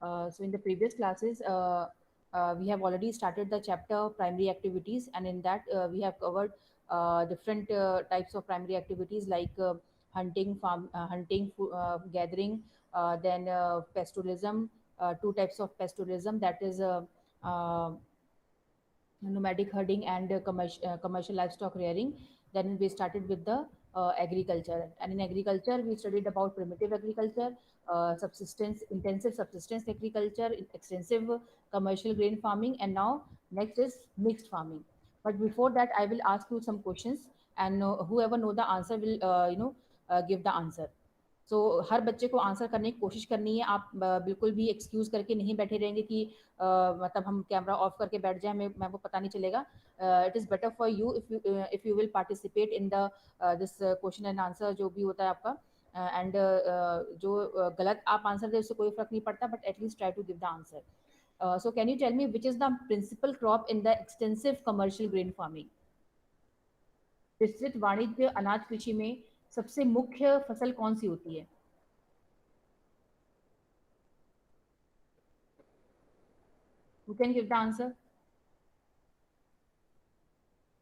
So in the previous classes, we have already started the chapter primary activities, and in that we have covered different types of primary activities like hunting, gathering, then pastoralism, two types of pastoralism, that is uh, nomadic herding and commercial livestock rearing. Then we started with the agriculture, and in agriculture we studied about primitive agriculture, subsistence, intensive subsistence agriculture, extensive commercial grain farming, and now next is mixed farming. But before that, I will ask you some questions, and whoever know the answer will give the answer. सो हर बच्चे को answer करने की कोशिश करनी है। आप बिल्कुल भी एक्सक्यूज करके नहीं बैठे रहेंगे कि मतलब हम कैमरा ऑफ करके बैठ जाए, मैं वो पता नहीं चलेगा। It is better for you if you will participate in the this question and answer जो भी होता है आपका। एंड जो गलत आप आंसर दे उससे कोई फर्क नहीं पड़ता, but at least try to give the answer. So can you tell me which is the principal crop in the extensive commercial grain farming? विस्तृत वाणिज्य अनाज कृषि में सबसे मुख्य फसल कौन सी होती है? Who can give the answer?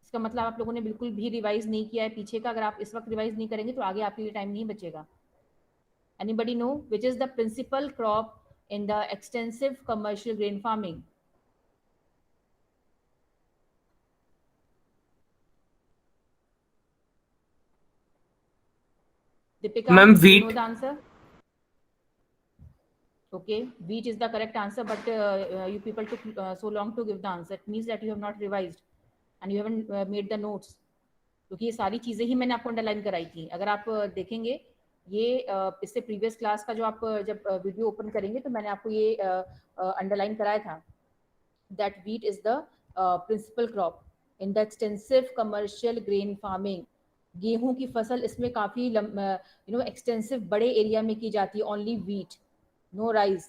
इसका मतलब आप लोगों ने बिल्कुल भी रिवाइज नहीं किया है पीछे का। अगर आप इस वक्त रिवाइज नहीं करेंगे तो आगे आपके लिए टाइम नहीं बचेगा। Anybody know which is the principal crop in the extensive commercial grain farming? Deepika, ma'am do you know wheat. the answer? Okay, wheat is the correct answer, but you people took so long to give the answer. It means that you have not revised and you haven't made the notes. क्योंकि ये सारी चीज़ें ही मैंने आपको underline कराई थी। अगर आप देखेंगे ये इससे प्रीवियस क्लास का जो आप जब वीडियो ओपन करेंगे तो मैंने आपको ये अंडरलाइन कराया था that wheat is the principal crop in the extensive commercial grain farming. गेहूं की फसल इसमें काफ़ी एक्सटेंसिव बड़े एरिया में की जाती है। Only wheat, no rice.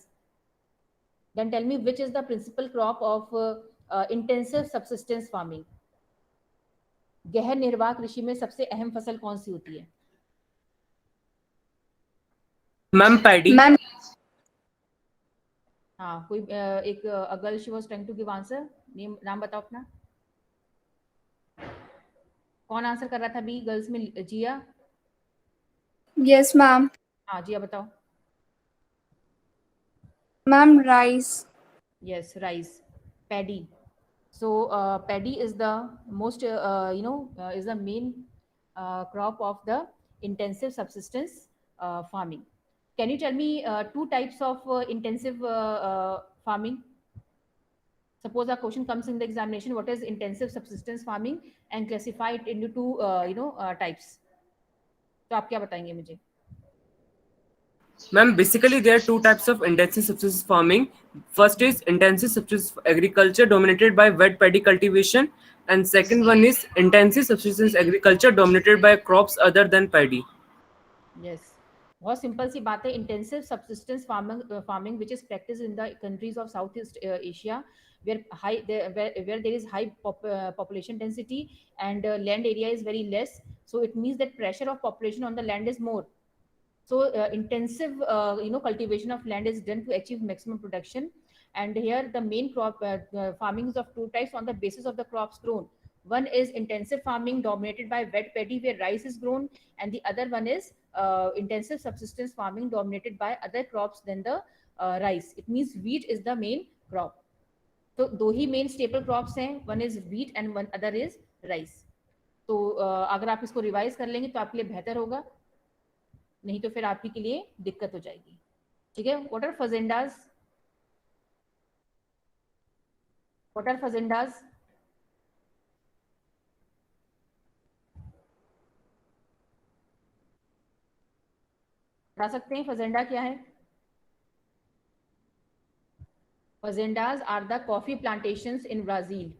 Then tell me which is the principal crop of intensive subsistence farming? गहन निर्वाह कृषि में सबसे अहम फसल कौन सी होती है? Ma'am paddy. मैम हाँ, कोई एक girl she was trying to give answer. नाम बताओ अपना। कौन आंसर कर रहा था अभी गर्ल्स में? जिया? Yes ma'am. हाँ जिया बताओ। Ma'am rice. Yes, rice, paddy. So paddy is the most is the main crop of the intensive subsistence farming. Can you tell me two types of intensive farming? Suppose a question comes in the examination, what is intensive subsistence farming, and classify it into two types. तो आप क्या बताएंगे मुझे? Ma'am, basically there are two types of intensive subsistence farming. First is intensive subsistence agriculture dominated by wet paddy cultivation, and second one is intensive subsistence agriculture dominated by crops other than paddy. Yes, बहुत simple सी बात है। Intensive subsistence farming which is practise in the countries of south east Asia where there is high population density and land area is very less, so it means that pressure of population on the land is more. So intensive cultivation of land is done to achieve maximum production. And here the main crop farming is of two types on the basis of the crops grown. One is intensive farming dominated by wet paddy where rice is grown, and the other one is intensive subsistence farming dominated by other crops than the rice. It means wheat is the main crop. तो दो ही main staple crops हैं, one is wheat and one other is rice. तो अगर आप इसको revise कर लेंगे तो आपके लिए बेहतर होगा, नहीं तो फिर आपके के लिए दिक्कत हो जाएगी। ठीक है, what are fazendas? What are fazendas? बता सकते हैं फजेंडा क्या है? Fazendas are the coffee plantations in Brazil.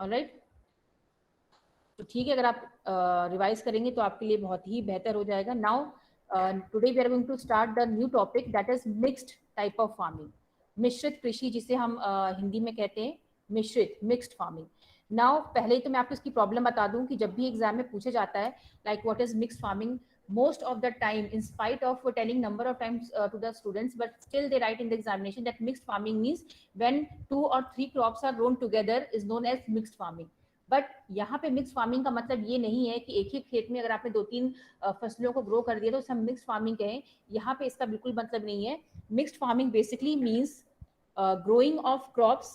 Alright, तो ठीक है, अगर आप रिवाइज करेंगे तो आपके लिए बहुत ही बेहतर हो जाएगा। Now today we are going to start the new topic that is mixed type of farming, मिश्रित कृषि, जिसे हम हिंदी में कहते हैं मिश्रित, मिक्स्ड फार्मिंग। नाउ पहले तो मैं आपको इसकी प्रॉब्लम बता दूं कि जब भी एग्जाम में पूछा जाता है like what is mixed farming, most of the time, in spite of telling number of times to the students, but still they write in the examination that mixed farming means when 2 or 3 crops are grown together is known as mixed farming. But यहाँ पे mix farming का मतलब ये नहीं है कि एक ही खेत में अगर आपने 2-3 फसलों को ग्रो कर दिया तो उसे हम मिक्स फार्मिंग कहें. यहाँ पे इसका बिल्कुल मतलब नहीं है. Mixed farming basically means growing of crops.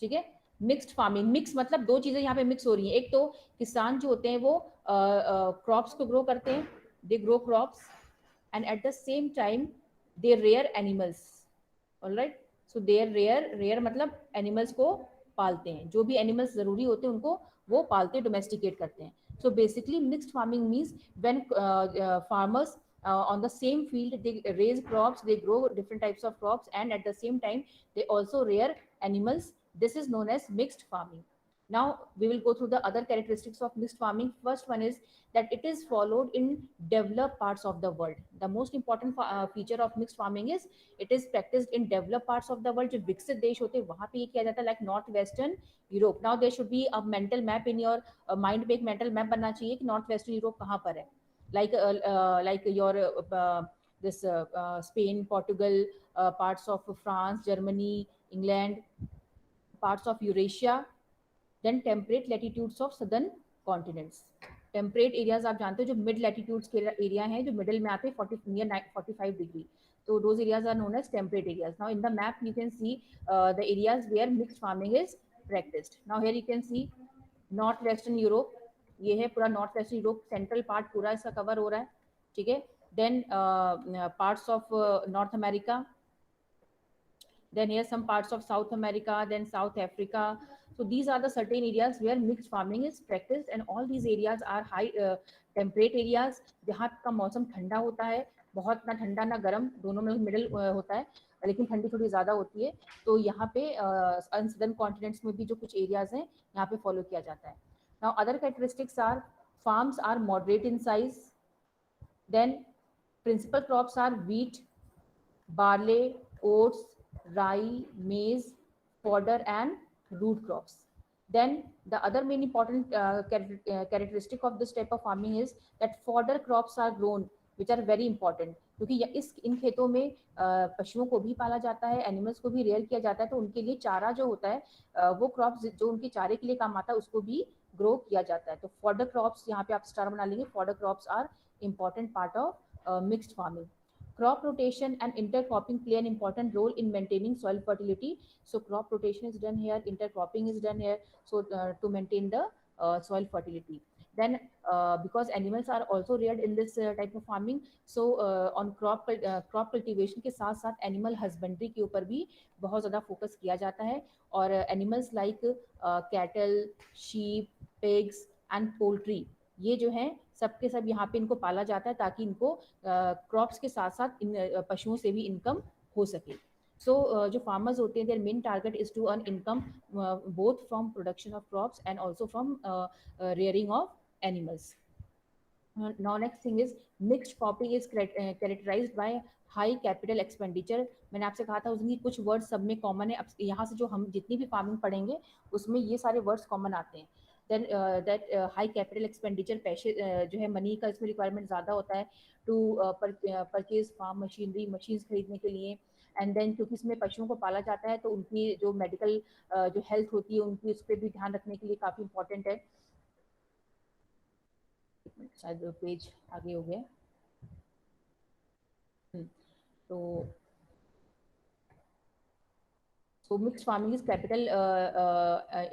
ठीक है. मिक्स्ड फार्मिंग, मिक्स मतलब दो चीजें यहाँ पे मिक्स हो रही हैं. एक तो किसान जो होते हैं वो क्रॉप्स को ग्रो करते हैं, they grow crops, and at the same time they rear animals. Alright. So they rear मतलब एनिमल्स को पालते हैं. जो भी एनिमल्स जरूरी होते हैं उनको वो पालते हैं, डोमेस्टिकेट करते हैं. So basically mixed farming means when farmers on the same field they raise crops, they grow different types of crops, and at the same time they also rear animals. This is known as mixed farming. Now we will go through the other characteristics of mixed farming. First one is that it is followed in developed parts of the world. The most important feature of mixed farming is it is practiced in developed parts of the world. जो विकसित देश होते हैं वहां पे ये किया जाता है, like north western Europe. Now there should be a mental map in your mind पे एक mental map बनना चाहिए कि north western Europe कहाँ पर है. Like your this Spain, Portugal, parts of France, Germany, England, parts of Eurasia, then temperate latitudes of southern continents. Temperate areas आप जानते हो जो मिड लैटिट्यूड्स के एरिया हैं, जो मिडिल में आते हैं 45 डिग्री, तो those areas are known as temperate areas. Now in the map you can see the areas where mixed farming is practised. Now here you can see north western Europe. ये है पूरा north western Europe, central part पूरा इसका cover हो रहा है. ठीक है. Then parts of North America, then here some parts of South America, then South Africa. So these are the certain areas where mixed farming is practiced, and all these areas are high temperate areas. जहाँ का मौसम ठंडा होता है, बहुत ना ठंडा ना गर्म, दोनों में मिडिल होता है, लेकिन ठंडी थोड़ी ज़्यादा होती है. तो यहाँ पे सदर्न कॉन्टिनेंट्स में भी जो कुछ एरियाज हैं यहाँ पे फॉलो किया जाता है. Now other characteristics are farms are moderate in size. Then principal crops are wheat, barley, oats, rye, maize, fodder, and root crops. Then the other main important characteristic of this type of farming is that fodder crops are grown, which are very important, क्योंकि इन खेतों में पशुओं को भी पाला जाता है, animals को भी रेयर किया जाता है, तो उनके लिए चारा जो होता है वो क्रॉप्स जो उनके चारे के लिए काम आता है उसको भी ग्रो किया जाता है. तो फॉडर क्रॉप्स यहाँ पे आप स्टार बना लेंगे. Fodder crops are important part of mixed farming. Crop rotation and intercropping play an important role in maintaining soil fertility. So crop rotation is done here, intercropping is done here, so to maintain the soil fertility. Then because animals are also reared in this type of farming, so on crop cultivation के साथ साथ animal husbandry के ऊपर भी बहुत ज़्यादा focus किया जाता है. और animals like cattle, sheep, pigs and poultry, ये जो है सबके सब यहाँ पे इनको पाला जाता है ताकि इनको क्रॉप्स के साथ साथ इन पशुओं से भी इनकम हो सके. सो जो फार्मर्स होते हैं, their main target is to earn income both from production of crops and also from rearing of animals. Now next thing is mixed cropping is characterized by high capital expenditure. मैंने आपसे कहा था उसमें कुछ words सब में common है. अब यहाँ से जो हम जितनी भी फार्मिंग पढ़ेंगे उसमें ये सारे वर्ड्स कॉमन आते हैं. then that high capital expenditure पैसे जो है मनी का इसमें रिक्वायरमेंट ज़्यादा होता है to purchase farm machinery, machines खरीदने के लिए. एंड देन क्योंकि इसमें पशुओं को पाला जाता है तो उनकी जो मेडिकल जो हेल्थ होती है उनकी उस पर भी ध्यान रखने के लिए काफ़ी इंपॉर्टेंट है. शायद पेज आगे हो गया. तो सो mix farming is capital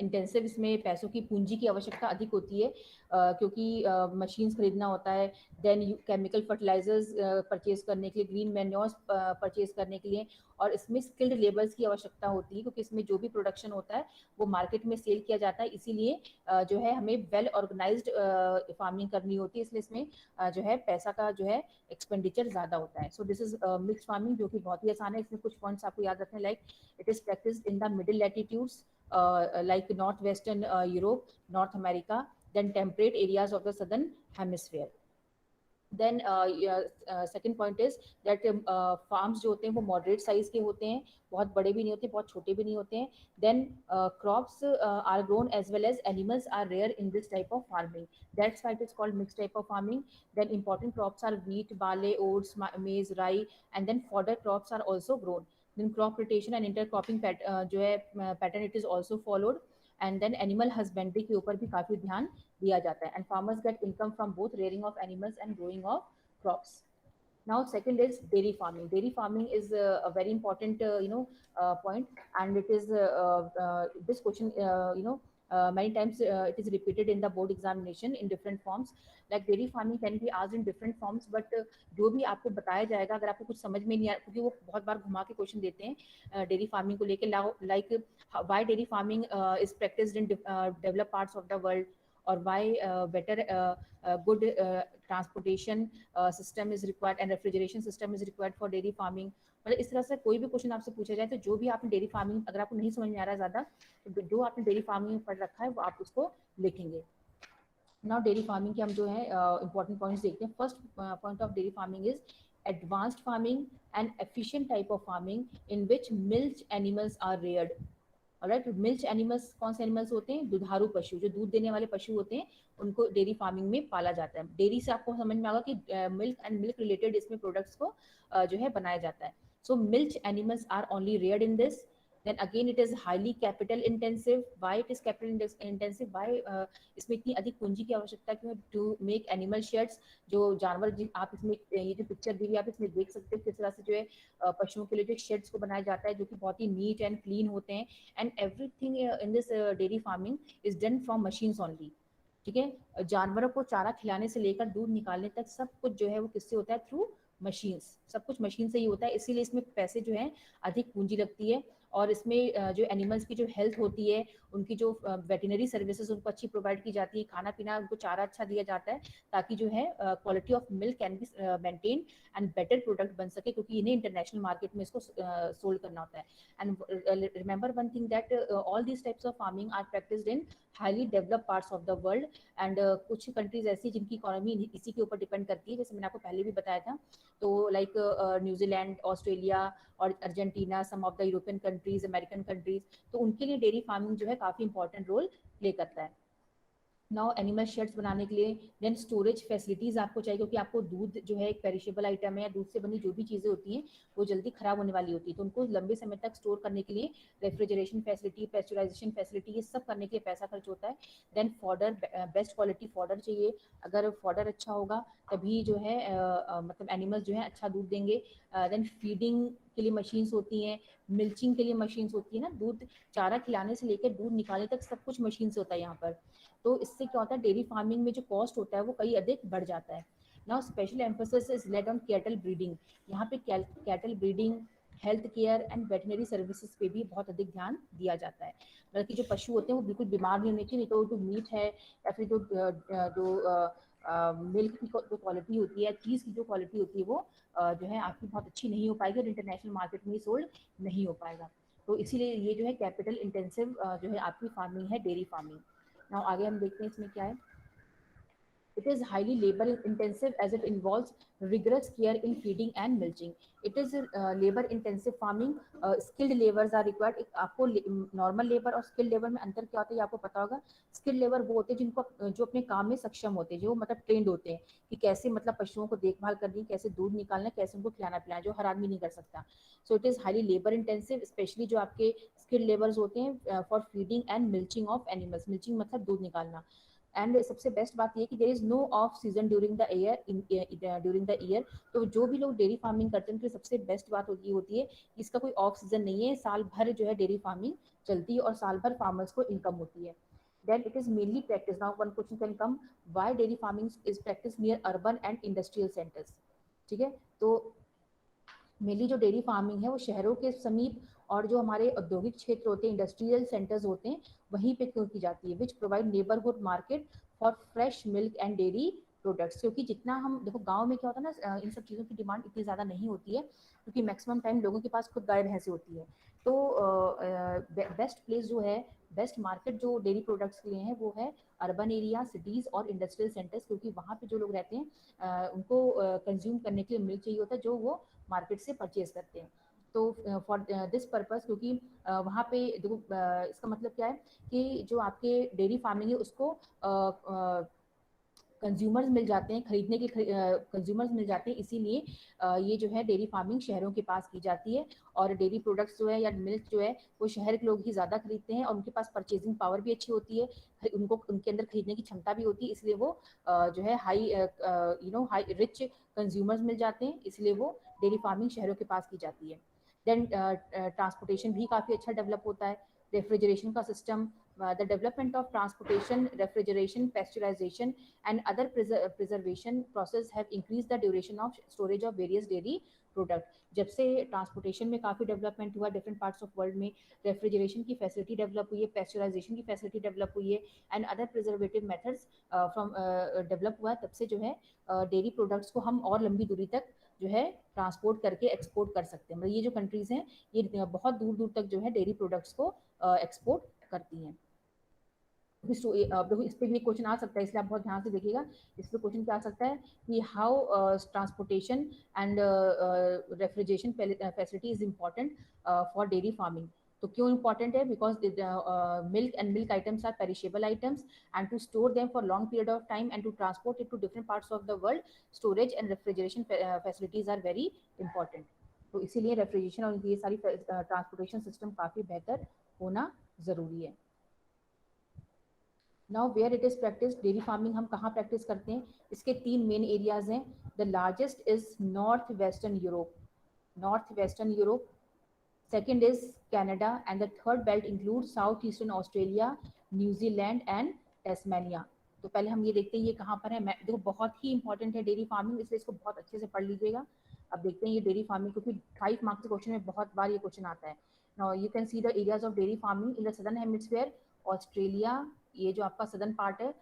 intensive. इसमें पैसों की पूंजी की आवश्यकता अधिक होती है क्योंकि मशीन्स खरीदना होता है. देन केमिकल फर्टिलाइजर्स परचेज करने के लिए, ग्रीन मैन्योर्स परचेज करने के लिए, और इसमें स्किल्ड लेबर्स की आवश्यकता होती है क्योंकि इसमें जो भी प्रोडक्शन होता है वो मार्केट में सेल किया जाता है. इसीलिए जो है हमें वेल ऑर्गेनाइज्ड फार्मिंग करनी होती है, इसलिए इसमें जो है पैसा का जो है एक्सपेंडिचर ज़्यादा होता है. So this is mix farming जो कि बहुत ही आसान है. इसमें कुछ पॉइंट्स आपको याद रखने like it is practiced in the middle latitudes like northwestern Europe, North America, then temperate areas of the southern hemisphere. Then second point is that farms जो होते हैं वो मॉडरेट साइज के होते हैं, बहुत बड़े भी नहीं होते, बहुत छोटे भी नहीं होते हैं. Then crops are grown as well as animals are rear in this type of farming. That's why it is called mix type of farming. Then important crops are wheat, barley, oats, maize, rye, and then fodder crops are also grown. Then crop rotation and intercropping जो है pattern it is also followed. And then animal husbandry के ऊपर भी काफी ध्यान दिया जाता है. And farmers get income from both rearing of animals and growing of crops. Now second is dairy farming. Dairy farming is a very important point, and it is this question many times it is repeated in the board examination in different forms. Like dairy farming can be asked in different forms, but जो भी आपको बताया जाएगा, अगर आपको कुछ समझ में नहीं आ, क्योंकि वो बहुत बार घुमा के क्वेश्चन देते हैं डेयरी फार्मिंग को लेके, like why dairy farming is practised in developed parts of the world, or why better good transportation system is required and refrigeration system is required for dairy farming. मतलब इस तरह से कोई भी क्वेश्चन आपसे पूछा जाए तो जो भी आपने डेयरी फार्मिंग, अगर आपको नहीं समझ में आ रहा है ज्यादा, तो जो आपने डेयरी फार्मिंग पढ़ रखा है वो आप उसको लिखेंगे. नाउ डेयरी फार्मिंग के हम जो है इंपॉर्टेंट पॉइंट्स देखते हैं. First point of dairy farming is advanced farming and efficient type of farming in which milk animals are reared. Alright, milk animals कौन से एनिमल्स होते हैं? दुधारू पशु, जो दूध देने वाले पशु होते हैं, उनको डेयरी फार्मिंग में पाला जाता है. डेयरी से आपको समझ में आएगा कि मिल्क एंड मिल्क रिलेटेड इसमें प्रोडक्ट्स को जो है बनाया जाता है. So milk animals are only reared in this. Then again it is highly capital intensive. Why it is capital intensive? Why इसमें इतनी अधिक पूंजी की आवश्यकता क्यों? To make animal sheds, जो जानवर आप इसमें ये जो पिक्चर दी हुई आप इसमें देख सकते हैं किस तरह से जो है पशुओं के लिए जो शेड्स को बनाया जाता है, जो कि बहुत ही नीट एंड क्लीन होते हैं. And everything in this dairy farming is done from machines only. ठीक है, जानवरों को चारा खिलाने से लेकर दूध निकालने तक सब कुछ जो है वो किससे होता है? Through machines. सब कुछ मशीन से ही होता है, इसीलिए इसमें पैसे जो है अधिक पूंजी लगती है. और इसमें जो एनिमल्स की जो हेल्थ होती है, उनकी जो वेटनरी सर्विसेज उनको अच्छी प्रोवाइड की जाती है, खाना पीना उनको चारा अच्छा दिया जाता है, ताकि जो है quality of milk can be maintain and better product बन सके, क्योंकि इन्हें इंटरनेशनल मार्केट में इसको सोल्ड करना होता है. And remember one thing that all these types of farming are practised in highly developed parts of the world. And कुछ कंट्रीज ऐसी जिनकी इकोनॉमी इसी के ऊपर डिपेंड करती है, जैसे मैंने आपको पहले भी बताया था. तो लाइक न्यूजीलैंड, ऑस्ट्रेलिया और Argentina, some of the European countries, American countries, तो उनके लिए डेयरी फार्मिंग जो है काफी इंपॉर्टेंट रोल प्ले करता है. नाउ एनिमल शेड्स बनाने के लिए देन स्टोरेज फैसिलिटीज आपको चाहिए, क्योंकि आपको दूध जो है एक पेरिशेबल आइटम है, दूध से बनी जो भी चीजें होती हैं वो जल्दी खराब होने वाली होती है, तो उनको लंबे समय तक स्टोर करने के लिए रेफ्रिजरेशन फैसिलिटी, पेस्चराइजेशन फैसिलिटी, ये सब करने के लिए पैसा खर्च होता है. Then fodder, best quality fodder चाहिए. अगर फॉडर अच्छा होगा तभी जो है मतलब एनिमल्स जो है अच्छा दूध देंगे. देन फीडिंग के लिए मशीन्स होती हैं, मिल्चिंग के लिए मशीन्स होती है ना, दूध चारा खिलाने से लेकर दूध निकालने तक सब कुछ मशीन से होता है यहाँ पर. तो इससे क्या होता है, डेयरी फार्मिंग में जो कॉस्ट होता है वो कई अधिक बढ़ जाता है. Now special emphasis is laid on cattle breeding. यहाँ पे cattle breeding, health care and veterinary services पे भी बहुत अधिक ध्यान दिया जाता है. मतलब कि जो पशु होते हैं वो बिल्कुल बीमार नहीं होने चाहिए, नहीं तो जो मीट है या फिर जो मिल्क की जो क्वालिटी होती है, चीज़ की जो क्वालिटी होती है, वो जो है आपकी बहुत अच्छी नहीं हो पाएगी और इंटरनेशनल मार्केट में सोल्ड नहीं हो पाएगा. तो इसीलिए ये जो है कैपिटल इंटेंसिव जो है आपकी फार्मिंग है, डेयरी फार्मिंग. नाउ आगे हम देखते हैं इसमें क्या है. It is highly labor intensive as it involves rigorous care in feeding and mulching. It is labor intensive farming. Skilled laborers are required. आपको नॉर्मल लेबर और स्किल्ड लेबर में अंतर क्या होता है ये आपको पता होगा. स्किल्ड लेबर वो होते हैं जिनको जो अपने काम में सक्षम होते हैं, जो मतलब ट्रेंड होते हैं कि कैसे मतलब पशुओं को देखभाल करनी है, कैसे दूध निकालना है, कैसे उनको खिलाना पिलाना, जो हर आदमी नहीं कर सकता. So it is highly labour intensive, specially जो आपके स्किल्ड लेबर्स होते हैं for feeding and milching of animals. Milching मतलब दूध निकालना. एंड सबसे बेस्ट बात ये कि there is no off season during the year. तो जो भी लोग डेयरी फार्मिंग करते हैं उनकी सबसे बेस्ट बात होती है कि इसका कोई ऑफ सीजन नहीं है, साल भर जो है डेयरी फार्मिंग चलती है और साल भर फार्मर्स को इनकम होती है. Then it is mainly practiced. Now one question can come, why dairy farming is practiced near urban and industrial centers. ठीक है, तो मेनली जो डेयरी फार्मिंग है वो शहरों के समीप और जो हमारे औद्योगिक क्षेत्र होते हैं, इंडस्ट्रियल सेंटर्स होते हैं, वहीं पे क्यों की जाती है. Which provide neighbourhood market for fresh milk and dairy products. क्योंकि जितना हम देखो गांव में क्या होता है ना, इन सब चीज़ों की डिमांड इतनी ज़्यादा नहीं होती है, क्योंकि मैक्सिमम टाइम लोगों के पास खुद गाय भैंसे होती है. तो बेस्ट प्लेस जो है, बेस्ट मार्केट जो डेयरी प्रोडक्ट्स के लिए है वो है अर्बन एरिया, सिटीज़ और इंडस्ट्रियल सेंटर्स, क्योंकि वहाँ पे जो लोग रहते हैं उनको कंज्यूम करने के लिए मिल्क चाहिए होता है जो वो मार्केट से परचेज करते हैं। तो फॉर दिस पर्पस, क्योंकि वहाँ पे देखो इसका मतलब क्या है कि जो आपके डेयरी फार्मिंग है उसको कंज्यूमर्स मिल जाते हैं, खरीदने के कंज्यूमर्स मिल जाते हैं, इसीलिए ये जो है डेयरी फार्मिंग शहरों के पास की जाती है। और डेयरी प्रोडक्ट्स जो है या मिल्क जो है वो शहर के लोग ही ज़्यादा खरीदते हैं और उनके पास परचेजिंग पावर भी अच्छी होती है, उनको उनके अंदर खरीदने की क्षमता भी होती है, इसलिए वो जो है हाई रिच कंज्यूमर्स मिल जाते हैं, इसलिए वो डेयरी फार्मिंग शहरों के पास की जाती है। देन ट्रांसपोर्टेशन भी काफ़ी अच्छा डेवलप होता है, रेफ्रिजरेशन का system, the development of transportation, refrigeration, pasteurization, and other preservation process have increased the duration of storage of various dairy product. जब से ट्रांसपोर्टेशन में काफ़ी डेवलपमेंट हुआ डिफरेंट पार्ट्स ऑफ वर्ल्ड में, रेफ्रिजरेशन की फैसिलिटी डेवलप हुई है, पेस्चराइजेशन की फैसिलिटी डेवलप हुई है, and other preservative methods from develop हुआ, तब से जो है डेयरी प्रोडक्ट्स को हम और लंबी दूरी तक जो है ट्रांसपोर्ट करके एक्सपोर्ट कर सकते हैं। मतलब ये जो कंट्रीज़ हैं ये बहुत दूर दूर तक जो है डेयरी प्रोडक्ट्स को एक्सपोर्ट करती हैं। इस पे भी क्वेश्चन आ सकता है, इसलिए आप बहुत ध्यान से देखिएगा। इस पे क्वेश्चन क्या आ सकता है कि how transportation and refrigeration facility is important for dairy farming. तो क्यों इम्पॉर्टेंट है? Because milk and milk items are perishable items, and to store them for long period of time and to transport it to different parts of the world, storage and refrigeration facilities are very important. तो इसीलिए refrigeration और ये सारी transportation system काफ़ी बेहतर होना ज़रूरी है। Now where it is practise, dairy farming हम कहाँ प्रैक्टिस करते हैं? इसके 3 मेन एरियाज हैं। The largest is north western Europe, second is Canada, and the third belt include south eastern Australia, New Zealand and Tasmania. तो पहले हम ये देखते हैं ये कहाँ पर है। देखो बहुत ही इंपॉर्टेंट है डेयरी फार्मिंग, इसलिए इसको बहुत अच्छे से पढ़ लीजिएगा। अब देखते हैं ये डेयरी फार्मिंग, क्योंकि 5 मार्क्स के क्वेश्चन में बहुत बार ये क्वेश्चन आता है। Now you can see the areas of dairy farming in the southern hemisphere, Australia, ये जो आपका सदर्न पार्ट है,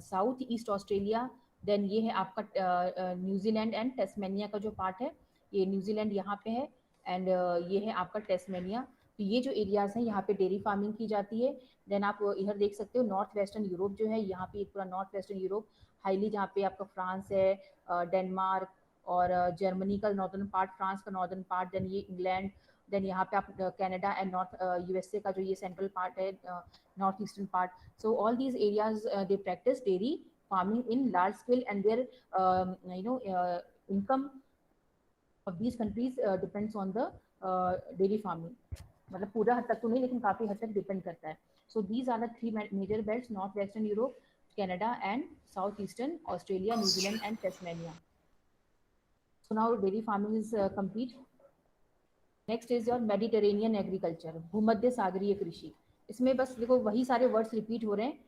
साउथ ईस्ट ऑस्ट्रेलिया, देन ये है आपका न्यूजीलैंड एंड टेस्मेनिया का जो पार्ट है, ये न्यूजीलैंड यहाँ पे है, एंड ये है आपका टेस्मेनिया। तो ये जो एरियाज हैं यहाँ पे डेयरी फार्मिंग की जाती है। देन आप इधर देख सकते हो नॉर्थ वेस्टर्न यूरोप जो है, यहाँ पे पूरा नॉर्थ वेस्टर्न यूरोप हाईली, जहाँ पे आपका फ्रांस है, डेनमार्क और जर्मनी का नॉर्दर्न पार्ट, फ्रांस का नॉर्दर्न पार्ट, देन ये इंग्लैंड, देन यहाँ पे आप कनाडा एंड नॉर्थ यूएसए का जो ये सेंट्रल पार्ट है, north eastern part. So all these areas they practice dairy farming in large scale, and there income of these countries depends on the dairy farming. मतलब पूरा हद तक तो नहीं, लेकिन काफ़ी हद तक डिपेंड करता है। So these are the 3 major belts, north western Europe, Canada and south eastern Australia, New Zealand and Tasmania. So now dairy farming is complete. Next is your Mediterranean agriculture, भूमध्य सागरीय कृषि। इसमें बस देखो वही सारे वर्ड्स रिपीट हो रहे हैं,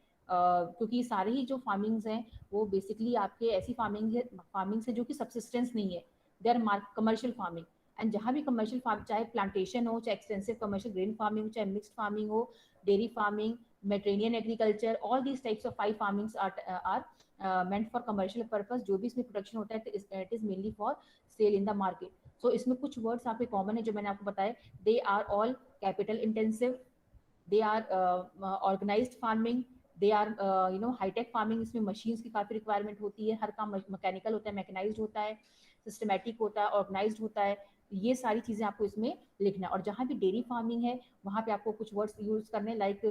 क्योंकि सारे ही जो फार्मिंग्स हैं वो बेसिकली आपके ऐसी फार्मिंग्स है जो कि सब्सिस्टेंस नहीं है, they are commercial farming. And जहाँ भी कमर्शियल फार्म, चाहे प्लांटेशन हो, चाहे एक्सटेंसिव कमर्शियल ग्रेन फार्मिंग, चाहे मिक्स्ड फार्मिंग हो, dairy farming, Mediterranean agriculture, all these types of 5 farmings are meant for commercial purpose. जो भी इसमें प्रोडक्शन होता है it is mainly for sale in the market. So इसमें कुछ वर्ड्स आपके कॉमन है जो मैंने आपको बताया, they are all capital intensive, they are organised farming, they are hitech farming. इसमें मशीन्स की काफ़ी रिक्वायरमेंट होती है, हर काम मैकेनिकल होता है, मैकेनाइज्ड होता है, सिस्टमेटिक होता है, ऑर्गेनाइज्ड होता है। ये सारी चीज़ें आपको इसमें लिखना है। और जहाँ भी डेयरी फार्मिंग है वहाँ पे आपको कुछ वर्ड्स यूज़ करने, like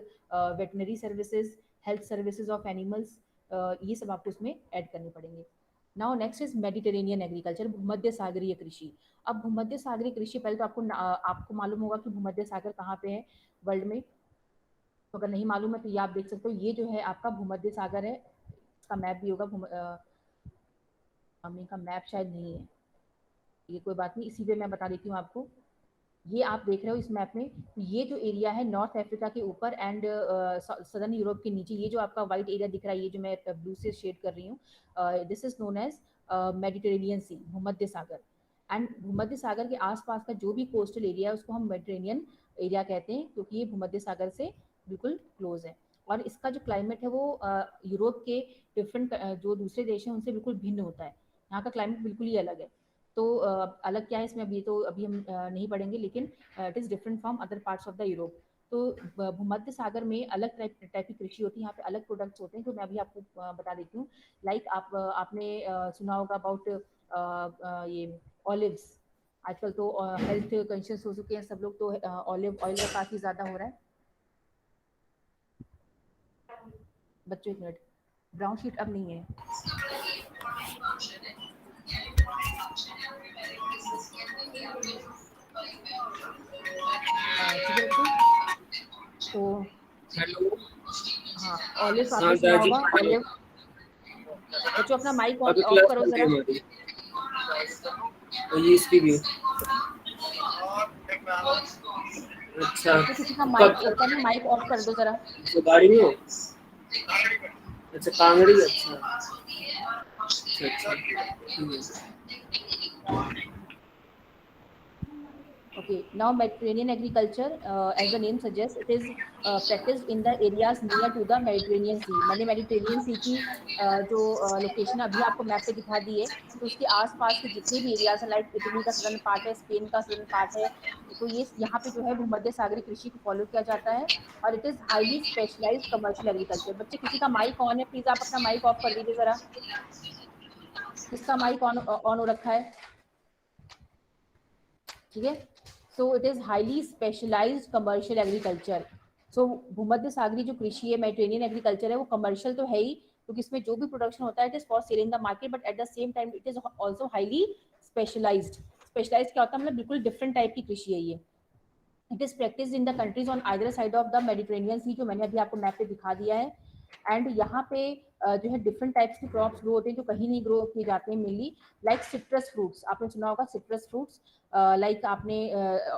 veterinary services, health services of animals, ये सब आपको इसमें ऐड करने पड़ेंगे। Now next is Mediterranean agriculture, भूमध्य सागरीय कृषि। अब भूमध्य सागरीय कृषि, पहले तो आपको मालूम होगा कि भूमध्य सागर कहाँ पे है वर्ल्ड में। तो अगर नहीं मालूम है तो ये आप देख सकते हो, ये जो है आपका भूमध्य सागर है। इसका मैप भी होगा, का मैप शायद नहीं है, ये कोई बात नहीं, इसी पे मैं बता देती हूँ आपको। ये आप देख रहे हो इस मैप में, ये जो एरिया है नॉर्थ अफ्रीका के ऊपर एंड सदर्न यूरोप के नीचे, ये जो आपका व्हाइट एरिया दिख रहा है, ये जो मैं ब्लू से शेड कर रही हूँ, this is known as Mediterranean sea, भूमध्य सागर। एंड भूमध्य सागर के आसपास का जो भी कोस्टल एरिया है उसको हम मेडिटेरेनियन एरिया कहते हैं, क्योंकि ये भूमध्य सागर से बिल्कुल क्लोज है। और इसका जो क्लाइमेट है वो यूरोप के डिफरेंट जो दूसरे देश हैं उनसे बिल्कुल भिन्न होता है। यहाँ का क्लाइमेट बिल्कुल ही अलग है। तो अलग क्या है इसमें, अभी हम नहीं पढ़ेंगे, लेकिन it is different from other parts of the Europe. तो भूमध्य सागर में अलग टाइप की कृषि होती है, यहाँ पे अलग प्रोडक्ट्स होते हैं जो मैं अभी आपको बता देती हूँ। लाइक आपने सुना होगा अबाउट ये ऑलिव्स। आजकल तो हेल्थ कॉन्शियस हो चुके हैं सब लोग, तो ऑलिव ऑयल का काफी ज्यादा हो रहा है। बच्चों एक मिनट, ब्राउन शीट अब नहीं है। ठीक है बच्चों, तो हेलो। हाँ ऑलिव हाँ आपने सुना दादी। होगा। ऑलिव बच्चों अपना माइक अभी ऑफ क्लास करो चल रही है जरा। हमारी, और ये इसकी भी। अच्छा, बच्चों किसी का कब माइक ओपन है, माइक ऑफ कर दो जरा। तो गाड़ी में हो? अच्छा कांगड़ी। अच्छा अच्छा अच्छा। Okay, now Mediterranean agriculture, as the name suggests, it is practiced in the areas near to the Mediterranean Sea. मैंने Mediterranean Sea की जो लोकेशन अभी आपको मैप पे दिखा दी है, तो उसके आसपास के जितने भी एरियाज हैं, लाइक इटली का सदर्न पार्ट है, स्पेन का सदर्न पार्ट है, तो ये यहाँ पे जो है भूमध्य सागरीय कृषि को फॉलो किया जाता है। और it is highly specialised commercial agriculture. बच्चे किसी का माइक ऑन है, प्लीज आप अपना माइक ऑफ कर दीजिए जरा। किसका माइक ऑन ऑन हो रखा है? ठीक है, so it is highly specialised commercial agriculture. So भूमध्य सागरीय जो कृषि है, मेडिटेरेनियन एग्रीकल्चर है, वो कमर्शियल तो है ही, क्योंकि इसमें जो भी प्रोडक्शन होता है it is for sale in the market, but at the same time it is also highly specialised. Specialised क्या होता है, मतलब बिल्कुल डिफरेंट टाइप की कृषि है ये। It is practise in the countries on either side of the Mediterranean sea, जो मैंने अभी आपको मैप पे दिखा दिया है। एंड यहाँ पे जो है डिफरेंट टाइप्स के क्रॉप्स ग्रो होते हैं जो कहीं नहीं ग्रो किए जाते हैं, मेनली लाइक सिट्रस फ्रूट्स। आपने सुना होगा सिट्रस फ्रूट्स, लाइक आपने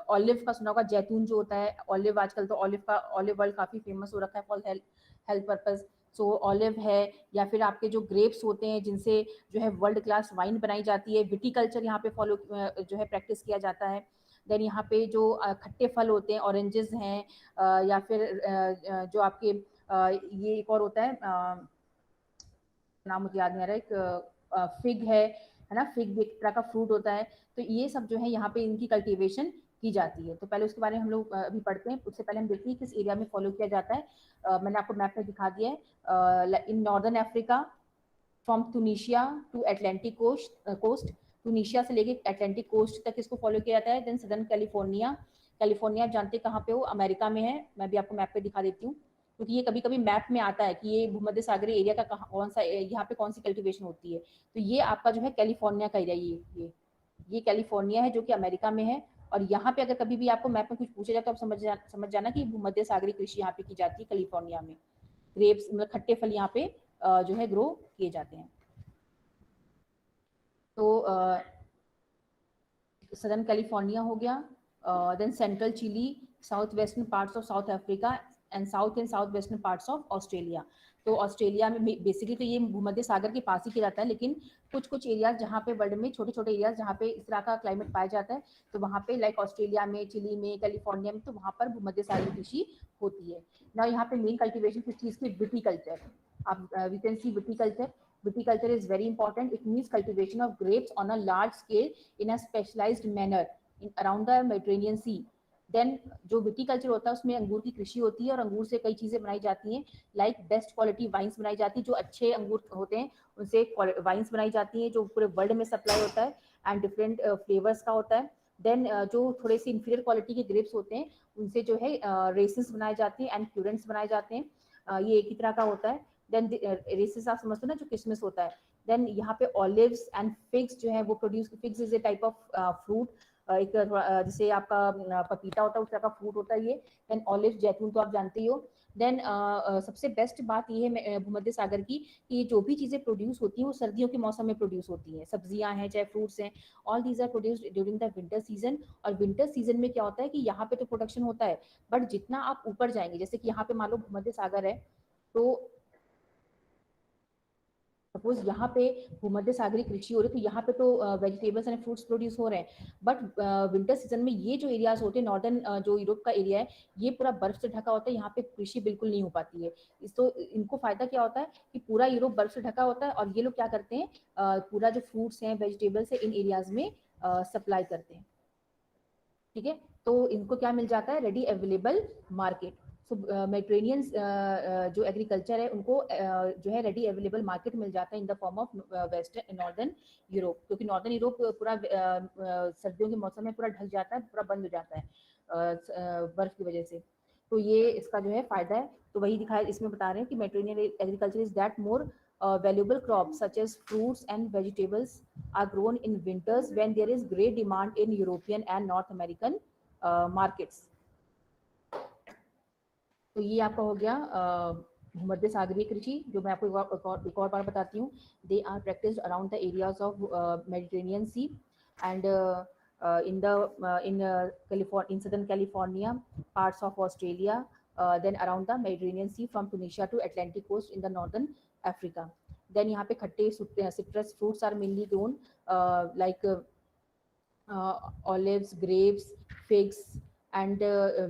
ऑलिव का सुना होगा, जैतून जो होता है ऑलिव। आजकल तो ऑलिव ऑयल काफी फेमस हो रखा है for health purpose. So olive है, या फिर आपके जो ग्रेप्स होते हैं जिनसे जो है वर्ल्ड क्लास वाइन बनाई जाती है, विटिकल्चर यहाँ पे फॉलो जो है प्रैक्टिस किया जाता है। देन यहाँ पे जो खट्टे फल होते हैं, ऑरेंजेस हैं, या फिर जो आपके ये एक और होता है, नाम मुझे याद नहीं आ रहा है, एक फिग है ना, फिग भी एक तरह का फ्रूट होता है। तो ये सब जो है यहाँ पे इनकी कल्टीवेशन की जाती है। तो पहले उसके बारे में हम लोग अभी पढ़ते हैं, उससे पहले हम देखते हैं किस एरिया में फॉलो किया जाता है। मैंने आपको मैप में दिखा दिया है। In northern Africa, from Tunisia to Atlantic coast, Tunisia से लेके अटलांटिक कोस्ट तक इसको फॉलो किया जाता है। देन सदर्न कैलिफोर्निया, कैलिफोर्निया जानते हैं कहाँ पे हो, अमेरिका में है। मैं भी आपको मैप पे दिखा देती हूँ, क्योंकि ये कभी कभी मैप में आता है कि ये भूमध्य सागरीय एरिया का कौन सा, यहाँ पे कौन सी कल्टीवेशन होती है। तो ये आपका जो है कैलिफोर्निया का एरिया, ये कैलिफोर्निया है जो कि अमेरिका में है। और यहाँ पे अगर कभी भी आपको मैप में कुछ पूछा जाए तो आप समझ जाना कि भूमध्य सागरीय कृषि यहाँ पे की जाती है कैलिफोर्निया में। ग्रेप्स मतलब खट्टे फल यहाँ पे जो है ग्रो किए जाते हैं। तो सदर्न कैलिफोर्निया हो गया, then central Chile, south western parts of South Africa, and south western parts of Australia. तो ऑस्ट्रेलिया में बेसिकली तो ये भूमध्य सागर के पास ही किया जाता है, लेकिन कुछ कुछ एरियाज जहाँ पे वर्ल्ड में छोटे छोटे एरियाज जहाँ पे इस तरह का क्लाइमेट पाया जाता है, तो वहाँ पे लाइक ऑस्ट्रेलिया में, चिली में, कैलिफोर्निया में, तो वहाँ पर भूमध्य सागरीय कृषि होती है ना। यहाँ पे मेन कल्टीवेशन किस चीज़ की, विटीकल्चर। आप we can see viticulture. Viticulture is very important. It means cultivation of grapes on a large scale in a specialized manner in around the Mediterranean Sea. देन जो विटीकल्चर होता है उसमें अंगूर की कृषि होती है, और अंगूर से कई चीजें बनाई जाती हैं, लाइक बेस्ट क्वालिटी वाइन्स बनाई जाती है। जो अच्छे अंगूर होते हैं उनसे वाइन्स बनाई जाती हैं, जो पूरे वर्ल्ड में सप्लाई होता है, एंड डिफरेंट फ्लेवर्स का होता है। देन जो थोड़े से इंफीरियर क्वालिटी के ग्रेप्स होते हैं उनसे जो है रेसिस बनाए जाते हैं एंड क्यूरेंट्स बनाए जाते हैं। ये एक ही तरह का होता है। देन रेसिस आप समझते हो ना, जो किशमिश होता है। देन यहाँ पे ऑलिव्स एंड फिग्स जो है वो produce, figs is a type of fruit, एक जैसे आपका पपीता होता है उस तरह का फ्रूट होता है ये। देन ऑलिव, जैतून तो आप जानते ही हो। देन सबसे बेस्ट बात ये है भूमध्य सागर की, कि ये जो भी चीजें प्रोड्यूस होती हैं वो सर्दियों के मौसम में प्रोड्यूस होती हैं। सब्जियां हैं चाहे फ्रूट्स हैं, all these are produced during the winter season. और विंटर सीजन में क्या होता है कि यहाँ पे तो प्रोडक्शन होता है, बट जितना आप ऊपर जाएंगे, जैसे कि यहाँ पे मान लो भूमध्य सागर है, तो सपोज यहाँ पे भूमध्य सागरीय कृषि हो रही है, तो यहाँ पे तो वेजिटेबल्स एंड फ्रूट्स प्रोड्यूस हो रहे हैं। बट विंटर सीजन में ये जो एरियाज होते हैं, नॉर्दर्न जो यूरोप का एरिया है, ये पूरा बर्फ से ढका होता है, यहाँ पे कृषि बिल्कुल नहीं हो पाती है। इस तो इनको फायदा क्या होता है कि पूरा यूरोप बर्फ से ढका होता है, और ये लोग क्या करते हैं, पूरा जो फ्रूट्स हैं, वेजिटेबल्स है, इन एरियाज में सप्लाई करते हैं। ठीक है, तो इनको क्या मिल जाता है, रेडी अवेलेबल मार्केट। सो मेडिटेरेनियन जो एग्रीकल्चर है उनको जो है रेडी अवेलेबल मार्केट मिल जाता है in the form of western northern Europe, क्योंकि नॉर्दर्न यूरोप पूरा सर्दियों के मौसम में पूरा ढक जाता है, पूरा बंद हो जाता है बर्फ की वजह से। तो ये इसका जो है फायदा है। तो वही दिखाया इसमें बता रहे हैं कि Mediterranean agriculture is that more valuable crops such as fruits and vegetables are grown in winters when there is great demand in European and North American markets. तो ये आपका हो गया भूमध्य सागरीय कृषि, जो मैं आपको एक और बार बताती हूँ। They are practised around the areas of Mediterranean Sea and in southern California, parts of Australia, then around the Mediterranean Sea from Tunisia to Atlantic coast in the northern Africa. Then यहाँ पे खट्टे citrus fruits are mainly grown like olives, grapes, figs, and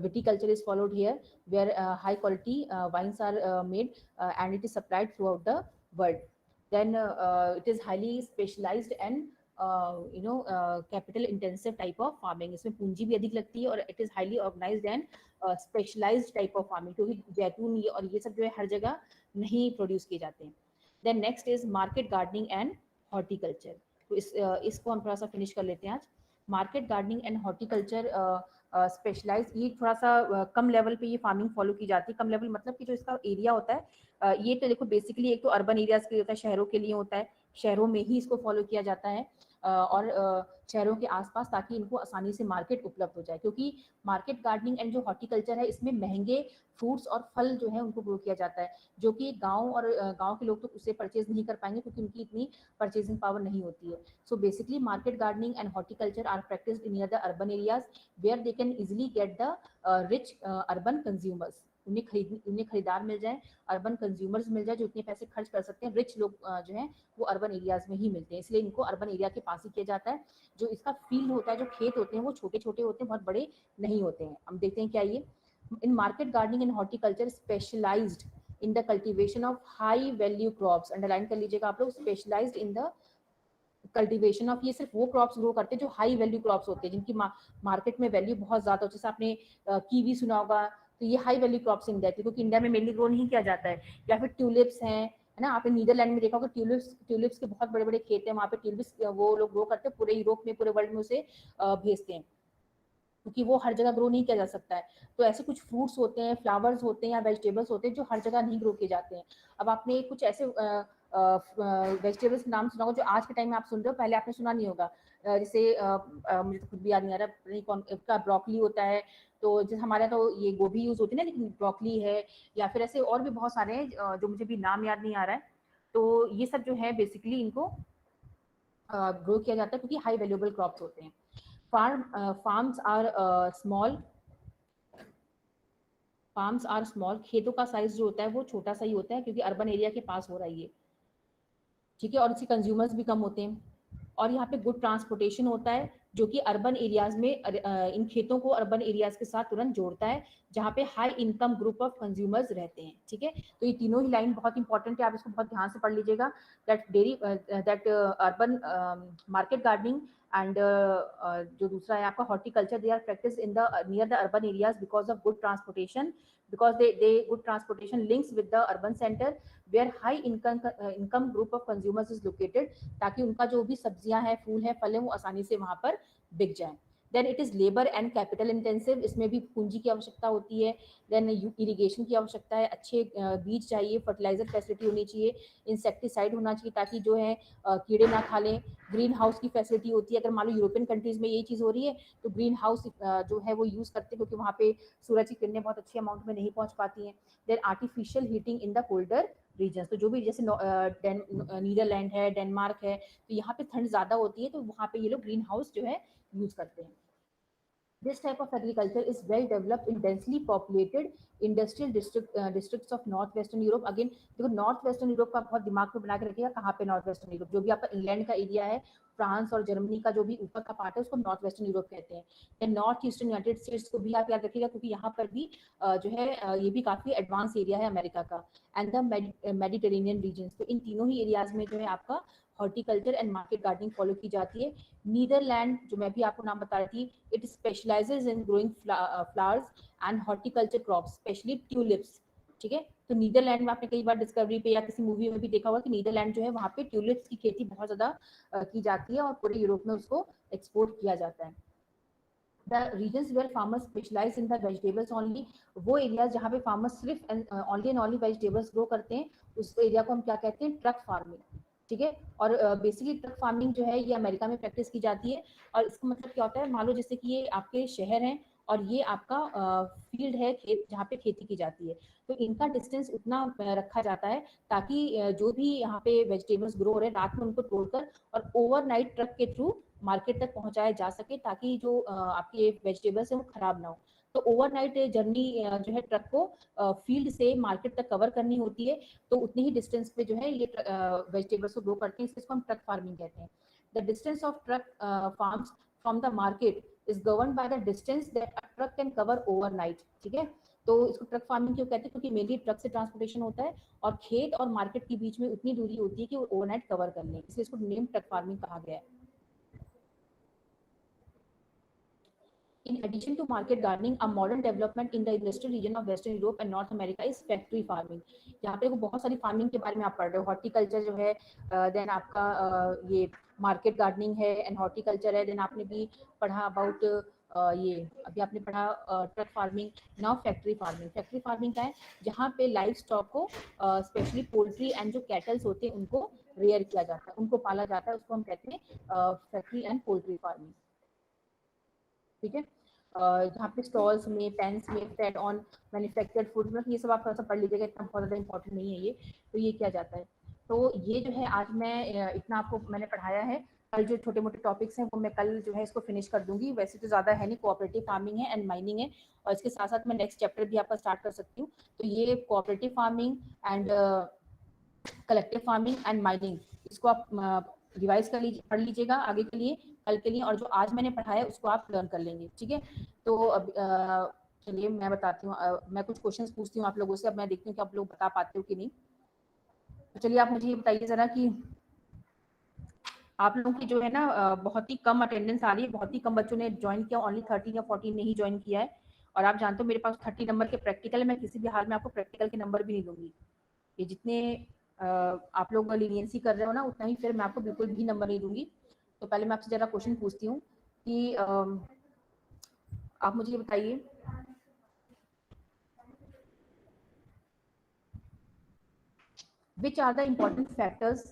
viticulture is followed here, where high quality wines are made and it is supplied throughout the world. Then it is highly specialized and capital intensive type of farming. इसमें पूंजी भी अधिक लगती है और it is highly organized and specialized type of farming, क्योंकि जैतून ये और ये सब जो है हर जगह नहीं प्रोड्यूस किए जाते हैं। Then next is market gardening and horticulture. तो इसको हम थोड़ा सा फिनिश कर लेते हैं आज। Market gardening and horticulture specialise, ये थोड़ा सा कम लेवल पे ये फार्मिंग फॉलो की जाती है। कम लेवल मतलब कि जो इसका एरिया होता है ये तो देखो बेसिकली एक तो अर्बन एरियाज के लिए होता है, शहरों के लिए होता है, शहरों में ही इसको फॉलो किया जाता है और शहरों के आसपास, ताकि इनको आसानी से मार्केट उपलब्ध हो जाए। क्योंकि मार्केट गार्डनिंग एंड जो हॉर्टिकल्चर है इसमें महंगे फ्रूट्स और फल जो है उनको ग्रो किया जाता है, जो कि गांव और गांव के लोग तो उसे परचेज नहीं कर पाएंगे क्योंकि उनकी इतनी परचेजिंग पावर नहीं होती है। So basically market gardening and horticulture are practised near the urban areas where they can easily get the rich urban consumers. उन्हें खरीदार मिल जाए, अर्बन कंज्यूमर्स मिल जाए जो इतने पैसे खर्च कर सकते हैं। रिच लोग जो हैं वो अर्बन एरियाज में ही मिलते हैं, इसलिए इनको अर्बन एरिया के पास ही किया जाता है। जो इसका फील्ड होता है, जो खेत होते हैं वो छोटे छोटे होते हैं, बहुत बड़े नहीं होते हैं। हम देखते हैं क्या ये इन market gardening and horticulture specialised in the cultivation of high value crops. Underline कर लीजिएगा आप लोग, specialised in the cultivation of, ये सिर्फ वो क्रॉप्स ग्रो करते हैं जो हाई वैल्यू क्रॉप्स होते हैं, जिनकी मार्केट में वैल्यू बहुत ज्यादा हो। जैसे आपने कीवी सुना होगा, तो ये हाई वैल्यू क्रॉप्स इंडिया के, क्योंकि इंडिया में मेनली ग्रो नहीं किया जाता है। या फिर ट्यूलिप्स हैं, है ना, आपने नीदरलैंड में देखा होगा ट्यूलिप्स के बहुत बड़े बड़े खेत हैं, वहाँ पे ट्यूलिप्स वो लोग ग्रो करते हैं, पूरे यूरोप में पूरे वर्ल्ड में उसे भेजते हैं, क्योंकि वो हर जगह ग्रो नहीं किया जा सकता है। तो ऐसे कुछ फ्रूट्स होते हैं, फ्लावर्स होते हैं या वेजिटेबल्स होते हैं जो हर जगह नहीं ग्रो किए जाते हैं। अब आपने कुछ ऐसे वेजिटेबल्स नाम सुना होगा जो आज के टाइम में आप सुन रहे हो, पहले आपने सुना नहीं होगा। जैसे मुझे तो खुद भी याद नहीं आ रहा, नहीं कौन का ब्रोकली होता है, तो जैसे हमारे तो ये गोभी यूज होती है ना, लेकिन ब्रोकली है, या फिर ऐसे और भी बहुत सारे हैं जो मुझे भी नाम याद नहीं आ रहा है। तो ये सब जो है बेसिकली इनको ग्रो किया जाता है क्योंकि हाई वैल्यूएबल क्रॉप्स होते हैं। फार्म्स आर स्मॉल, खेतों का साइज जो होता है वो छोटा सा ही होता है क्योंकि अर्बन एरिया के पास हो रहा है ये, ठीक है, और इसके कंज्यूमर्स भी कम होते हैं। और यहाँ पे गुड ट्रांसपोर्टेशन होता है जो कि अर्बन एरियाज में इन खेतों को अर्बन एरियाज के साथ तुरंत जोड़ता है जहाँ पे high income group of consumers रहते हैं, ठीक है। तो ये तीनों ही लाइन बहुत इंपॉर्टेंट है, आप इसको बहुत ध्यान से पढ़ लीजिएगा। That urban market gardening and जो दूसरा है आपका horticulture, they are practice in the near the urban areas because of good transportation, because they good transportation links with the urban center where high income group of consumers is located, ताकि उनका जो भी सब्जियां हैं, फूल है, फल है, वो आसानी से वहां पर बिक जाए। Then it is labour and capital intensive, इसमें भी पूंजी की आवश्यकता होती है। देन इरिगेशन की आवश्यकता है, अच्छे बीज चाहिए, फर्टिलाइजर फैसिलिटी होनी चाहिए, इंसेक्टिसाइड होना चाहिए ताकि जो है कीड़े ना खा लें। ग्रीन हाउस की फैसिलिटी होती है, अगर मान लो यूरोपियन कंट्रीज में यही चीज़ हो रही है तो ग्रीन हाउस जो है वो यूज़ करते हैं क्योंकि वहाँ पे सूरज की किरणें बहुत अच्छी अमाउंट में नहीं पहुँच पाती हैं। Then artificial heating in the colder regions, तो जो भी जैसे नीदरलैंड है, डेनमार्क है, तो यहाँ पे ठंड ज़्यादा होती है तो वहाँ पे ये लोग ग्रीन हाउस जो है यूज़ करते हैं। This type of agriculture is well developed in densely populated industrial districts of northwestern Europe. Again देखो नॉर्थ वेस्टर्न यूरोप का बहुत दिमाग में बना के रखिएगा, कहाँ पे नॉर्थ वेस्टर्न यूरोप, जो भी आपका इंग्लैंड का एरिया है फ्रांस और जर्मनी का जो भी ऊपर का पार्ट है उसको नॉर्थ वेस्टर्न यूरोप कहते हैं। Then north eastern United States को भी आप याद रखिएगा, क्योंकि यहाँ पर भी जो है ये भी काफी एडवांस एरिया है अमेरिका का। एंड द मेडिटेरेनियन रीजन, तो इन तीनों ही एरियाज में जो है आपका horticulture and market gardening follow की जाती है। नीदरलैंड, जो मैं भी आपको नाम बता रही थी, it specialises in growing flowers and horticulture crops, specially tulips. ठीक है, तो नीदरलैंड में आपने कई बार डिस्कवरी पे या किसी मूवी में भी देखा होगा कि नीदरलैंड जो है वहाँ पे ट्यूलिप्स की खेती बहुत ज्यादा की जाती है और पूरे यूरोप में उसको एक्सपोर्ट किया जाता है। The regions where farmers specialize in the vegetables only, वो एरिया जहाँ पे फार्मर्स सिर्फ only and only vegetables grow करते हैं, उस एरिया को हम क्या कहते हैं, ट्रक फार्मिंग। ठीक है, और बेसिकली ट्रक फार्मिंग जो है ये अमेरिका में प्रैक्टिस की जाती है। और इसका मतलब क्या होता है, मान लो जैसे कि ये आपके शहर हैं और ये आपका फील्ड है, खेत जहाँ पे खेती की जाती है, तो इनका डिस्टेंस उतना रखा जाता है ताकि जो भी यहाँ पे वेजिटेबल्स ग्रो हो रहे हैं रात में उनको तोड़कर और ओवरनाइट ट्रक के थ्रू मार्केट तक पहुंचाया जा सके, ताकि जो आपके वेजिटेबल्स है वो खराब ना हो। तो ओवरनाइट जर्नी जो है ट्रक को फील्ड से मार्केट तक कवर करनी होती है, तो उतनी ही डिस्टेंस पे जो है ये वेजिटेबल्स को ग्रो करते हैं, इसको हम ट्रक फार्मिंग कहते हैं। The distance of truck farms from the market is govern by the distance that a truck can cover overnight. ठीक है, तो इसको ट्रक फार्मिंग क्यों कहते हैं, क्योंकि मेनली ट्रक से ट्रांसपोर्टेशन होता है और खेत और मार्केट के बीच में उतनी दूरी होती है कि वो ओवरनाइट कवर कर लें, इसलिए इसको नेम ट्रक फार्मिंग कहा गया है। In addition to market gardening, a modern development in the industrial region of Western Europe and North America is factory farming. यहाँ पे बहुत सारी फार्मिंग के बारे में आप पढ़ रहे हो, हॉर्टिकल्चर जो है, देन आपका ये मार्केट गार्डनिंग है एंड हॉर्टिकल्चर है, देन आपने भी पढ़ा अबाउट ये अभी आपने पढ़ा truck farming. Now factory farming, factory farming का है जहाँ पे लाइव स्टॉक को स्पेशली पोल्ट्री एंड जो कैटल्स होते हैं उनको रेयर किया जाता है, उनको पाला जाता है, उसको हम कहते हैं फैक्ट्री एंड पोल्ट्री फार्मिंग। ठीक है, जहाँ पे स्टॉल्स में, पेन्स में, फेड ऑन मैन्युफैक्चर्ड फूड, मतलब ये सब आप थोड़ा सा पढ़ लीजिएगा, इतना बहुत ज़्यादा इंपॉर्टेंट नहीं है ये। तो ये किया जाता है, तो ये जो है आज मैं इतना आपको मैंने पढ़ाया है। कल जो छोटे मोटे टॉपिक्स हैं वो मैं कल जो है इसको फिनिश कर दूंगी, वैसे तो ज़्यादा है नहीं, कोऑपरेटिव फार्मिंग है एंड माइनिंग है, और इसके साथ साथ मैं नेक्स्ट चैप्टर भी आपका स्टार्ट कर सकती हूँ। तो ये cooperative farming and collective farming and mining, इसको आप रिवाइज कर लीजिए, पढ़ लीजिएगा आगे के लिए, कल के लिए, और जो आज मैंने पढ़ा है उसको आप लर्न कर लेंगे। ठीक है, तो अब चलिए मैं बताती हूँ, मैं कुछ क्वेश्चंस पूछती हूँ आप लोगों से, अब मैं देखती हूँ कि आप लोग बता पाते हो कि नहीं। तो चलिए आप मुझे ये बताइए जरा कि आप लोगों की जो है ना बहुत ही कम अटेंडेंस आ रही है, बहुत ही कम बच्चों ने ज्वाइन किया, ओनली 13 या 14 ने ही ज्वाइन किया है, और आप जानते हो मेरे पास 30 नंबर के प्रैक्टिकल है, मैं किसी भी हाल में आपको प्रैक्टिकल के नंबर भी नहीं दूंगी। ये जितने आप लोग लीनियंसी कर रहे हो ना उतना ही फिर मैं आपको बिल्कुल भी नंबर नहीं दूंगी। तो पहले मैं आपसे जरा क्वेश्चन पूछती हूँ कि आप मुझे ये बताइए, which are the important factors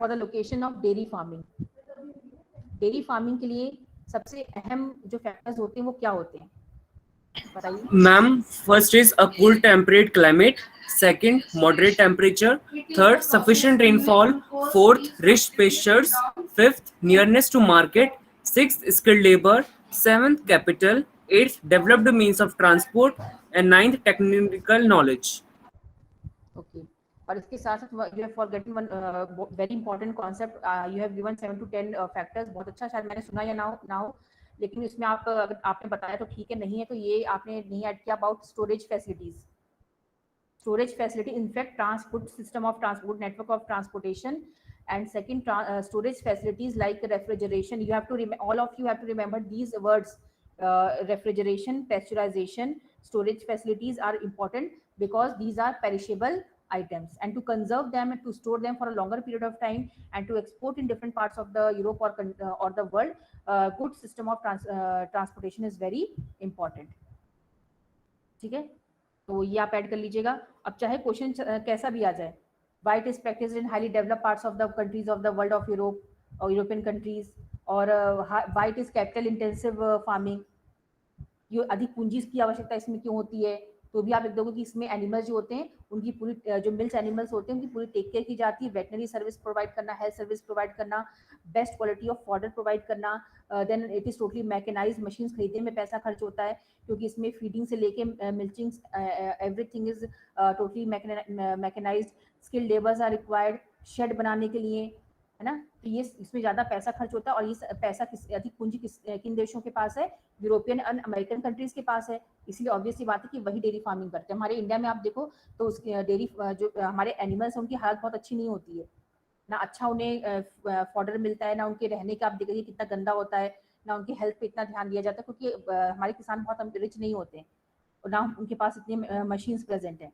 for the location of dairy farming? Dairy farming के लिए सबसे अहम जो फैक्टर्स होते हैं वो क्या होते हैं, बताइए। Ma'am, first is a cool temperate climate. Second, moderate temperature. Third, sufficient rainfall. Fourth, rich pastures. Fifth, nearness to market. Sixth, skilled labor. Seventh, capital. Eighth, developed means of transport. And ninth, technical knowledge. Okay, और इसके साथ साथ you have forgotten one very important concept, you have given 7 to 10 factors, बहुत अच्छा, शायद मैंने सुना या ना हो, लेकिन इसमें आप अगर आपने बताया तो ठीक है, नहीं है तो ये आपने नहीं ऐड किया, about storage facilities. Storage facility, in fact transport system of transport, network of transportation, and second storage facilities like refrigeration. You have to all of you have to remember these words, refrigeration, pasteurization, storage facilities are important because these are perishable items, and to conserve them and to store them for a longer period of time and to export in different parts of the Europe or the world, good system of transportation is very important. ठीक है, तो ये आप add कर लीजिएगा। अब चाहे question कैसा भी आ जाए, why it is practiced in highly developed parts of the countries of the world of Europe or European countries, और why it is capital intensive farming, ये अधिक पूंजी की आवश्यकता इसमें क्यों होती है, तो भी आप एक दोगे कि इसमें एनिमल्स जो होते हैं उनकी पूरी जो मिल्स एनिमल्स होते हैं उनकी पूरी टेक केयर की जाती है, वेटनरी सर्विस प्रोवाइड करना, हेल्थ सर्विस प्रोवाइड करना, best quality of fodder provide करना, then it is totally mechanise, machine खरीदने में पैसा खर्च होता है क्योंकि इसमें फीडिंग से लेके milching everything is totally mechanised, skilled labours are required shed बनाने के लिए, है ना। तो ये इसमें ज़्यादा पैसा खर्च होता है, और ये पैसा अधिक पूंजी किन देशों के पास है? यूरोपियन एंड अमेरिकन कंट्रीज के पास है। इसलिए ऑब्वियस सी बात है कि वही डेयरी फार्मिंग करते हैं। हमारे इंडिया में आप देखो तो उसके डेयरी जो हमारे एनिमल्स हैं उनकी हालत बहुत अच्छी नहीं होती है ना, अच्छा उन्हें फॉडर मिलता है ना, उनके रहने का आप देखिए कितना गंदा होता है ना, उनकी हेल्थ पे इतना ध्यान दिया जाता है, क्योंकि हमारे किसान बहुत रिच नहीं होते हैं और ना उनके पास इतनी मशीन्स प्रेजेंट हैं।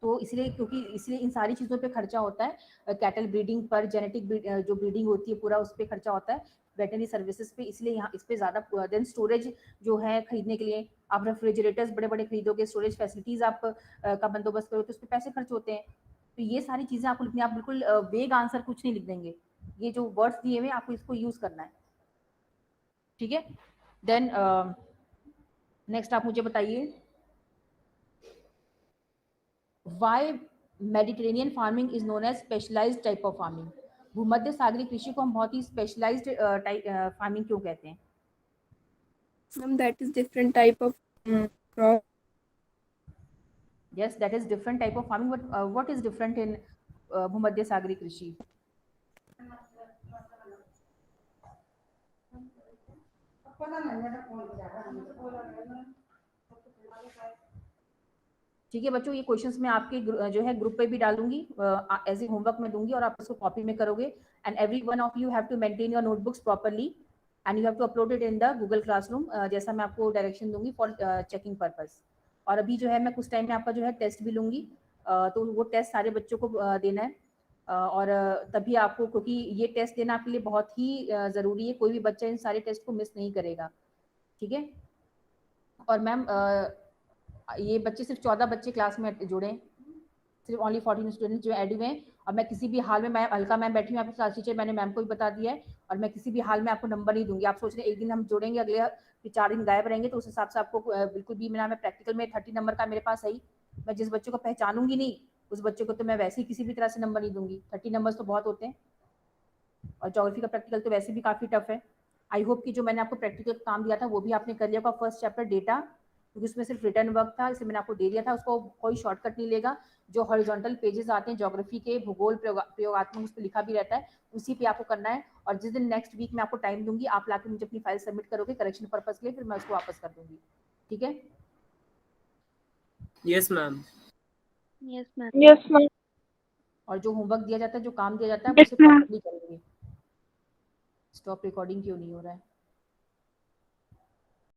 तो इसलिए क्योंकि इसलिए इन सारी चीज़ों पे खर्चा होता है, कैटल ब्रीडिंग पर, जेनेटिक जो ब्रीडिंग होती है पूरा उस पर खर्चा होता है, वेटरनरी सर्विसेज पे, इसलिए यहाँ इस पे ज़्यादा। देन स्टोरेज जो है खरीदने के लिए आप रेफ्रिजरेटर्स बड़े बड़े खरीदोगे, स्टोरेज फैसिलिटीज़ आप का बंदोबस्त करोगे तो उस पर पैसे खर्च होते हैं। तो ये सारी चीज़ें आपको लिखनी, आप बिल्कुल वेग आंसर कुछ नहीं लिख देंगे, ये जो वर्ड्स दिए हुए आपको इसको यूज़ करना है, ठीक है। देन नेक्स्ट आप मुझे बताइए, why Mediterranean farming is known as specialised type of farming? भूमध्य सागरीय कृषि को हम बहुत ही स्पेशलाइज्ड फार्मिंग क्यों कहते हैं? Ma'am, that is different type of crop. Yes, that is different type of farming, but what is different in भूमध्य सागरीय कृषि? ठीक है बच्चों, ये क्वेश्चंस मैं आपके जो है ग्रुप पे भी डालूंगी, एज ए होमवर्क में दूंगी और आप उसको कॉपी में करोगे। And every one of you have to maintain your notebooks properly and you have to upload it in the Google classroom, जैसा मैं आपको डायरेक्शन दूंगी फॉर चेकिंग पर्पस। और अभी जो है मैं कुछ टाइम में आपका जो है टेस्ट भी लूंगी, तो वो टेस्ट सारे बच्चों को देना है, और तभी आपको, क्योंकि ये टेस्ट देना आपके लिए बहुत ही ज़रूरी है, कोई भी बच्चा इन सारे टेस्ट को मिस नहीं करेगा, ठीक है। और मैम ये बच्चे सिर्फ 14 बच्चे क्लास में जुड़े, सिर्फ ओनली 14 स्टूडेंट्स जो एड हुए हैं, और मैं किसी भी हाल में, मैं अलका मैम बैठी हूँ आपकी क्लास टीचर, मैंने मैम को भी बता दिया है, और मैं किसी भी हाल में आपको नंबर नहीं दूंगी। आप सोच रहे हैं एक दिन हम जोड़ेंगे, अगले 4 दिन गायब रहेंगे, तो उस हिसाब से आपको बिल्कुल भी, मेरा मैं प्रैक्टिकल में 30 नंबर का मेरे पास है ही, मैं जिस बच्चे को पहचानूंगी नहीं उस बच्चे को तो मैं वैसे ही किसी भी तरह से नंबर नहीं दूंगी, 30 नंबर तो बहुत होते हैं, और ज्योग्राफी का प्रैक्टिकल तो वैसे भी काफ़ी टफ है। आई होप कि जो मैंने आपको प्रैक्टिकल काम दिया था वो भी आपने कर लिया होगा। फर्स्ट चैप्टर डेटा, क्योंकि उसमें सिर्फ रिटर्न वर्क था, इसलिए मैंने आपको दे दिया था, उसको कोई शॉर्टकट नहीं लेगा। जो हॉरिजॉन्टल पेजेस आते हैं ज्योग्राफी के, भूगोल प्रयोगात्मक, उस पर लिखा भी रहता है, उसी पे आपको करना है। और जिस दिन नेक्स्ट वीक में आपको टाइम दूंगी, आप लाके मुझे अपनी फाइल सबमिट करोगे करेक्शन पर्पज के लिए, फिर मैं उसको वापस कर दूंगी, ठीक है। Yes, ma'am. Yes, ma'am. Yes, ma'am. और जो होमवर्क दिया जाता है, जो काम दिया जाता है, Yes, उसे ma'am. प्रॉपर्ली करेंगे। स्टॉप रिकॉर्डिंग क्यों नहीं हो रहा है?